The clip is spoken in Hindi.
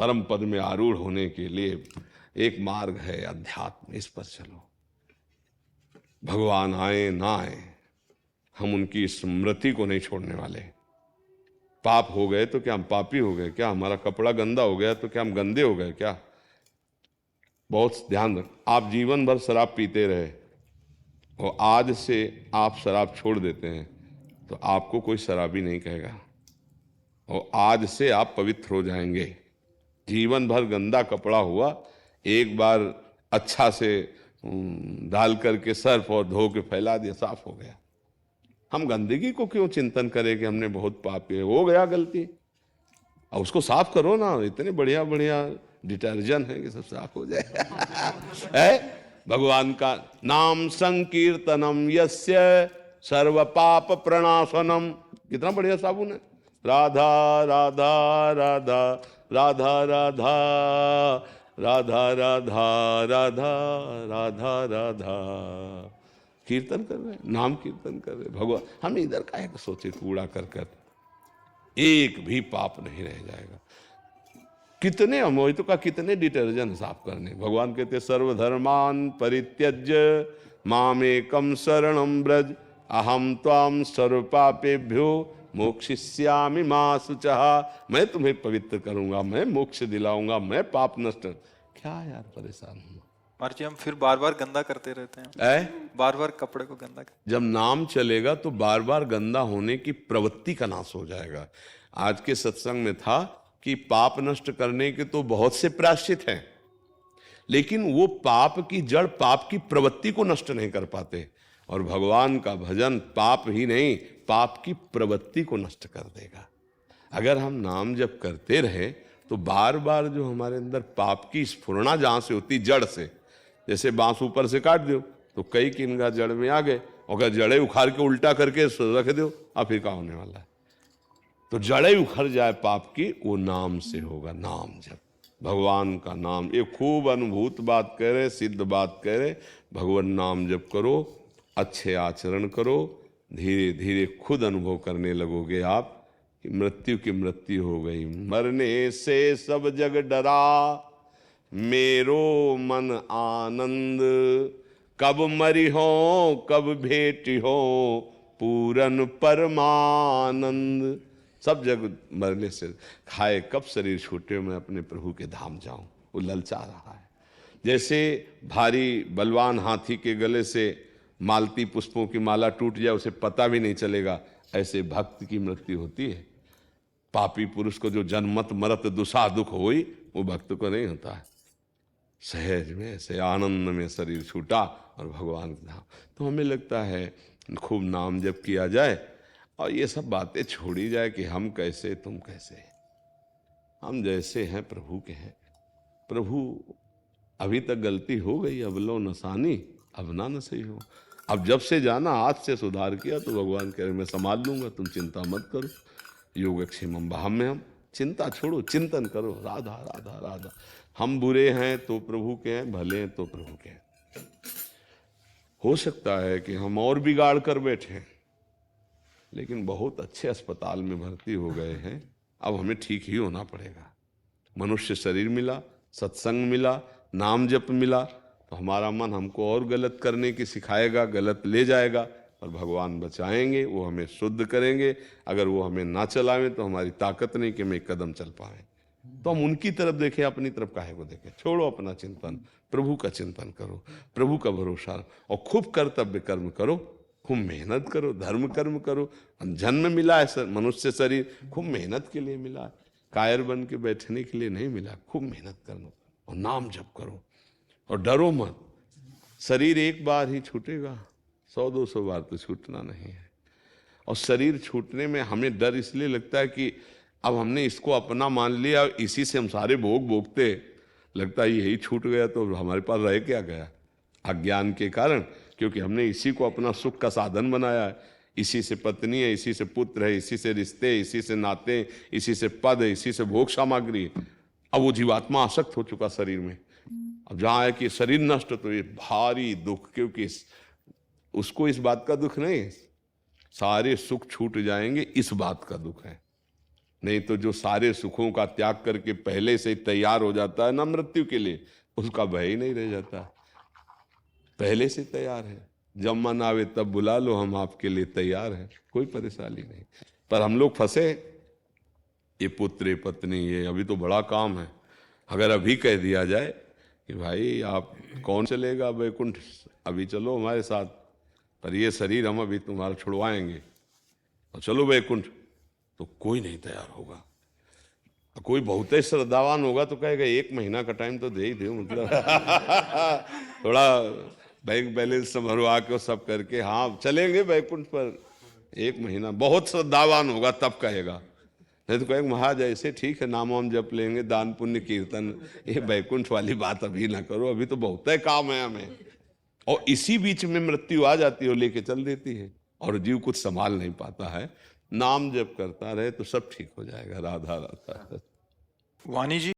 परम पद में आरूढ़ होने के लिए एक मार्ग है अध्यात्म, इस पर चलो। भगवान आए ना आए, हम उनकी स्मृति को नहीं छोड़ने वाले। पाप हो गए तो क्या हम पापी हो गए क्या? हमारा कपड़ा गंदा हो गया तो क्या हम गंदे हो गए क्या? बहुत ध्यान रख। आप जीवन भर शराब पीते रहे और आज से आप शराब छोड़ देते हैं तो आपको कोई शराबी नहीं कहेगा, और आज से आप पवित्र हो जाएंगे। जीवन भर गंदा कपड़ा हुआ, एक बार अच्छा से डाल करके सर्फ और धो के फैला दिया, साफ हो गया। हम गंदगी को क्यों चिंतन करें कि हमने बहुत पाप किए? हो गया गलती, और उसको साफ करो ना। इतने बढ़िया बढ़िया डिटर्जेंट है कि सब साफ हो जाए। है भगवान का नाम संकीर्तनम यस्य सर्व पाप प्रणाशनम। कितना बढ़िया साबुन है। राधा राधा राधा राधा राधा राधा राधा राधा राधा राधा। कीर्तन कर रहे, नाम कीर्तन कर रहे भगवान। हम इधर काहे को सोचे कूड़ा कर कर, एक भी पाप नहीं रह जाएगा। कितने अमोहितों का कितने डिटर्जेंट साफ करने। भगवान कहते सर्वधर्मान परित्यज्य मामेकम शरणं व्रज अहम त्वाम सर्व पापेभ्यो मोक्षयिष्यामि मा शुचः। मैं तुम्हें पवित्र करूंगा, मैं मोक्ष दिलाऊंगा, मैं पाप नष्ट। क्या यार परेशान हूं और जी हम फिर बार बार गंदा करते रहते हैं, बार बार कपड़े को गंदा करते। जब नाम चलेगा तो बार बार गंदा होने की प्रवृत्ति का नाश हो जाएगा। आज के सत्संग में था कि पाप नष्ट करने के तो बहुत से प्रायश्चित हैं, लेकिन वो पाप की जड़, पाप की प्रवृत्ति को नष्ट नहीं कर पाते। और भगवान का भजन पाप ही नहीं, पाप की प्रवृत्ति को नष्ट कर देगा। अगर हम नाम जप करते रहे तो बार बार जो हमारे अंदर पाप की स्फुरणा जहां से होती, जड़ से, जैसे बांस ऊपर से काट दो तो कई किनगा जड़ में आ गए, और अगर जड़े उखाड़ के उल्टा करके रख दो, अब फिर क्या होने वाला है? तो जड़े उखड़ जाए पाप की, वो नाम से होगा। नाम जप, भगवान का नाम, ये खूब अनुभूत बात कह रहे, सिद्ध बात कह रहे। भगवान नाम जप करो, अच्छे आचरण करो, धीरे धीरे खुद अनुभव करने लगोगे आप कि मृत्यु की मृत्यु हो गई। मरने से सब जग डरा, मेरो मन आनंद, कब मरी हो कब भेटी हो पूरन परमानंद। सब जग मरने से खाए कब शरीर छूटे, मैं अपने प्रभु के धाम जाऊं, वो ललचा रहा है। जैसे भारी बलवान हाथी के गले से मालती पुष्पों की माला टूट जाए, उसे पता भी नहीं चलेगा, ऐसे भक्त की मृत्यु होती है। पापी पुरुष को जो जन्मत मरत दुसा दुख होई, वो भक्त को नहीं होता है। सहज में ऐसे आनंद में शरीर छूटा और भगवान के धाम। तो हमें लगता है खूब नाम जप किया जाए और ये सब बातें छोड़ी जाए कि हम कैसे तुम कैसे। हम जैसे हैं प्रभु के हैं। प्रभु अभी तक गलती हो गई, अब लो नसानी, अब ना सही हो। अब जब से जाना आज से सुधार किया तो भगवान कह रहे मैं संभाल लूंगा, तुम चिंता मत करो। योगक्षेमम भाम में हम चिंता छोड़ो, चिंतन करो, राधा राधा राधा। हम बुरे हैं तो प्रभु के हैं, भले हैं तो प्रभु के हैं। हो सकता है कि हम और बिगाड़ कर बैठे, लेकिन बहुत अच्छे अस्पताल में भर्ती हो गए हैं। अब हमें ठीक ही होना पड़ेगा। मनुष्य शरीर मिला, सत्संग मिला, नाम जप मिला, तो हमारा मन हमको और गलत करने की सिखाएगा, गलत ले जाएगा। और भगवान बचाएंगे, वो हमें शुद्ध करेंगे। अगर वो हमें ना चलावें तो हमारी ताकत नहीं कि हम एक कदम चल पाएं। तो हम उनकी तरफ देखें, अपनी तरफ काहे को देखें। छोड़ो अपना चिंतन, प्रभु का चिंतन करो, प्रभु का भरोसा, और खूब कर्तव्य कर्म करो, खूब मेहनत करो, धर्म कर्म करो। जन्म मिला है मनुष्य शरीर, खूब मेहनत के लिए मिला है, कायर बन के बैठने के लिए नहीं मिला। खूब मेहनत करो और नाम जप करो और डरो मत। शरीर एक बार ही छूटेगा, 100-200 बार तो छूटना नहीं है। और शरीर छूटने में हमें डर इसलिए लगता है कि अब हमने इसको अपना मान लिया, इसी से हम सारे भोग भोगते, लगता है यही छूट गया तो हमारे पास रह क्या गया। अज्ञान के कारण, क्योंकि हमने इसी को अपना सुख का साधन बनाया है। इसी से पत्नी है, इसी से पुत्र है, इसी से रिश्ते, इसी से नाते, इसी से पद है, इसी से भोग सामग्री। अब वो जीवात्मा आसक्त हो चुका शरीर में। अब जहाँ है कि शरीर नष्ट तो ये भारी दुख, क्योंकि उसको इस बात का दुख नहीं, सारे सुख छूट जाएंगे, इस बात का दुख है। नहीं तो जो सारे सुखों का त्याग करके पहले से तैयार हो जाता है ना मृत्यु के लिए, उसका भय ही नहीं रह जाता, पहले से तैयार है। जब मन आवे तब बुला लो, हम आपके लिए तैयार हैं, कोई परेशानी नहीं। पर हम लोग फंसे, ये पुत्र ये पत्नी ये अभी तो बड़ा काम है। अगर अभी कह दिया जाए कि भाई आप कौन चलेगा वैकुंठ, अभी चलो हमारे साथ, पर ये शरीर हम अभी तुम्हारा छुड़वाएंगे और चलो वैकुंठ, तो कोई नहीं तैयार होगा। कोई बहुत ही श्रद्धावान होगा तो कहेगा 1 महीना का टाइम तो दे ही दो, मतलब थोड़ा बैंक बैलेंस संभरवा के सब करके हाँ चलेंगे वैकुंठ, पर 1 महीना बहुत श्रद्धावान होगा तब कहेगा। नहीं तो कहेंगे महाराज ऐसे ठीक है, नाम वाम जप लेंगे, दान पुण्य कीर्तन, ये वैकुंठ वाली बात अभी ना करो, अभी तो बहुत है काम है हमें। और इसी बीच में मृत्यु आ जाती है और लेके चल देती है, और जीव कुछ संभाल नहीं पाता है। नाम जप करता रहे तो सब ठीक हो जाएगा। राधा राधा। वाणी जी